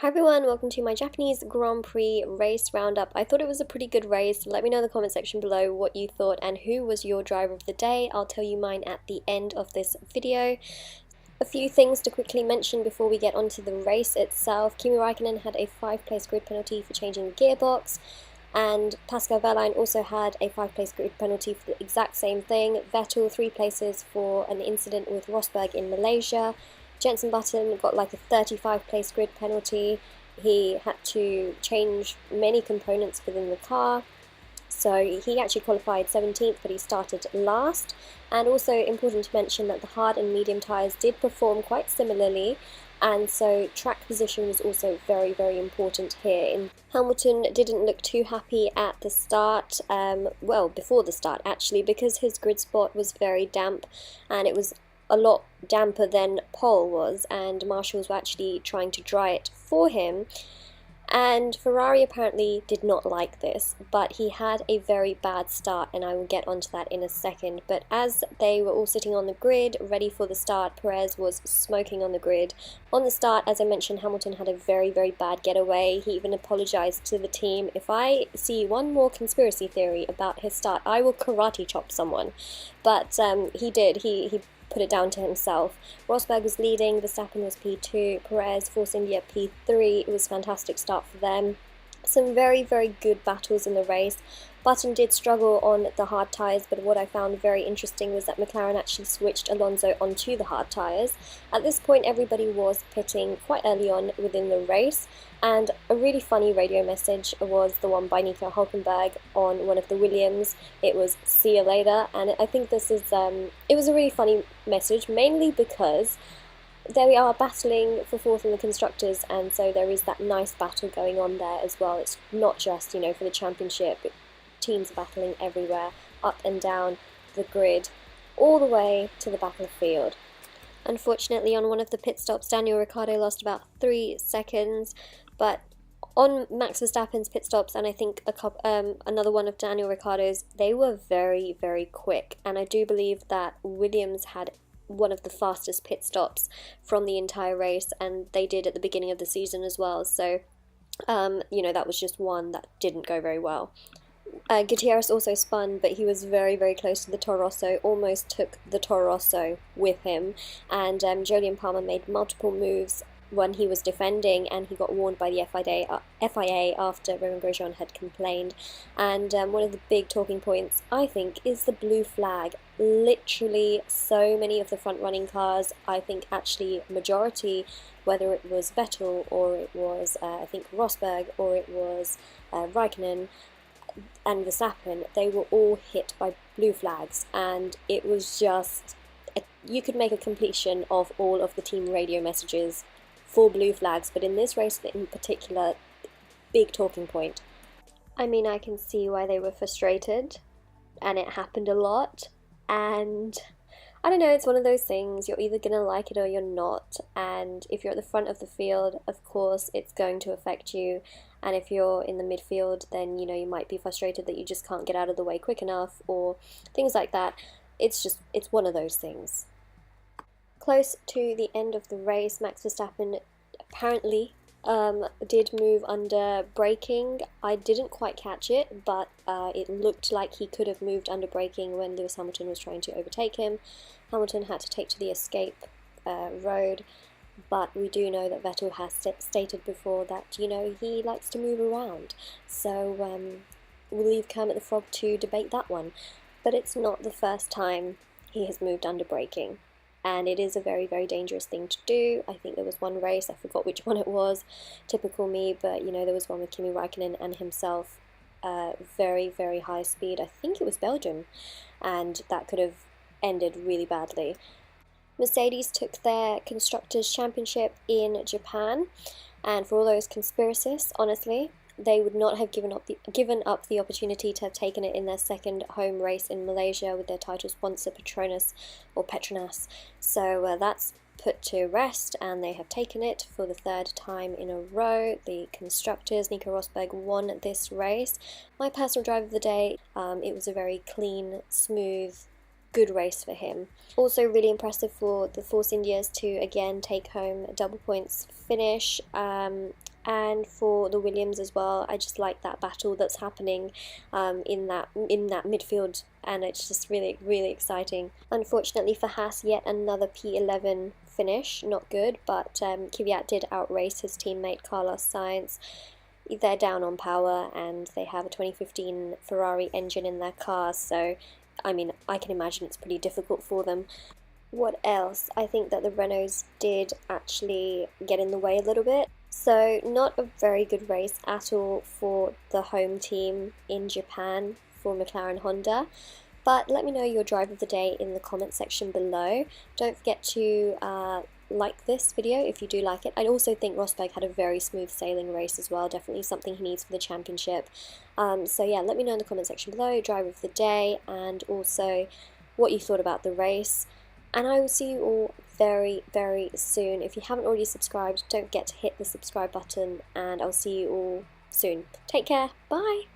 Hi everyone, welcome to my Japanese Grand Prix race roundup. I thought it was a pretty good race. Let me know in the comment section below what you thought and who was your driver of the day. I'll tell you mine at the end of this video. A few things to quickly mention before we get onto the race itself. Kimi Raikkonen had a 5-place grid penalty for changing the gearbox, and Pascal Wehrlein also had a 5-place grid penalty for the exact same thing. Vettel 3 places for an incident with Rosberg in Malaysia. Jenson Button got like a 35-place grid penalty. He had to change many components within the car. So he actually qualified 17th, but he started last. And also important to mention that the hard and medium tyres did perform quite similarly, and so track position was also very, very important here. And Hamilton didn't look too happy at the start, well, before the start actually, because his grid spot was very damp, and it was a lot damper than pole was, and marshals were actually trying to dry it for him. And Ferrari apparently did not like this, but he had a very bad start, and I will get onto that in a second. But as they were all sitting on the grid, ready for the start, Perez was smoking on the grid. On the start, as I mentioned, Hamilton had a very, very bad getaway. He even apologized to the team. If I see one more conspiracy theory about his start, I will karate chop someone. But he did. He put it down to himself. Rosberg was leading, Verstappen was P2, Perez, Force India P3. It was a fantastic start for them. Some very, very good battles in the race. Button did struggle on the hard tyres, but what I found very interesting was that McLaren actually switched Alonso onto the hard tyres. At this point, everybody was pitting quite early on within the race, and a really funny radio message was the one by Nico Hülkenberg on one of the Williams. It was "see you later," and I think this is it was a really funny message, mainly because there we are battling for fourth in the constructors, and so there is that nice battle going on there as well. It's not just, for the championship. Teams are battling everywhere, up and down the grid, all the way to the back of the field. Unfortunately, on one of the pit stops, Daniel Ricciardo lost about 3 seconds, but on Max Verstappen's pit stops, and I think another one of Daniel Ricciardo's, they were very, very quick, and I do believe that Williams had one of the fastest pit stops from the entire race, and they did at the beginning of the season as well, so that was just one that didn't go very well. Gutierrez also spun, but he was very, very close to the Toro Rosso, almost took the Toro Rosso with him, and Jolyon Palmer made multiple moves when he was defending, and he got warned by the FIA after Romain Grosjean had complained. And one of the big talking points, I think, is the blue flag. Literally so many of the front-running cars, I think actually majority, whether it was Vettel or it was I think Rosberg or it was Raikkonen and Verstappen, they were all hit by blue flags, and it was just, you could make a completion of all of the team radio messages for blue flags, but in this race in particular, big talking point. I mean, I can see why they were frustrated, and it happened a lot, and I don't know, it's one of those things, you're either going to like it or you're not, and if you're at the front of the field, of course, it's going to affect you, and if you're in the midfield, then, you might be frustrated that you just can't get out of the way quick enough, or things like that. It's one of those things. Close to the end of the race, Max Verstappen apparently did move under braking. I didn't quite catch it, but it looked like he could have moved under braking when Lewis Hamilton was trying to overtake him. Hamilton had to take to the escape road, but we do know that Vettel has stated before that, he likes to move around. So we'll leave Kermit the Frog to debate that one. But it's not the first time he has moved under braking, and it is a very, very dangerous thing to do. I think there was one race, I forgot which one it was, typical me, but there was one with Kimi Raikkonen and himself, very, very high speed. I think it was Belgium, and that could have ended really badly. Mercedes took their Constructors' Championship in Japan, and for all those conspiracists, honestly, they would not have given up the opportunity to have taken it in their second home race in Malaysia with their title sponsor Petronas. So that's put to rest, and they have taken it for the 3rd time in a row. The Constructors, Nico Rosberg won this race. My personal driver of the day, it was a very clean, smooth, good race for him. Also really impressive for the Force Indias to again take home a double points finish. And for the Williams as well, I just like that battle that's happening in that midfield, and it's just really exciting. Unfortunately for Haas, yet another P11 finish, not good, but Kvyat did outrace his teammate Carlos Sainz. They're down on power, and they have a 2015 Ferrari engine in their car, so I mean, I can imagine it's pretty difficult for them. What else? I think that the Renaults did actually get in the way a little bit. So not a very good race at all for the home team in Japan for McLaren Honda. But let me know your drive of the day in the comment section below. Don't forget to like this video if you do like it. I also think Rosberg had a very smooth sailing race as well. Definitely something he needs for the championship. So yeah, let me know in the comment section below, drive of the day, and also what you thought about the race. And I will see you all very soon. If you haven't already subscribed, don't forget to hit the subscribe button, and I'll see you all soon. Take care. Bye.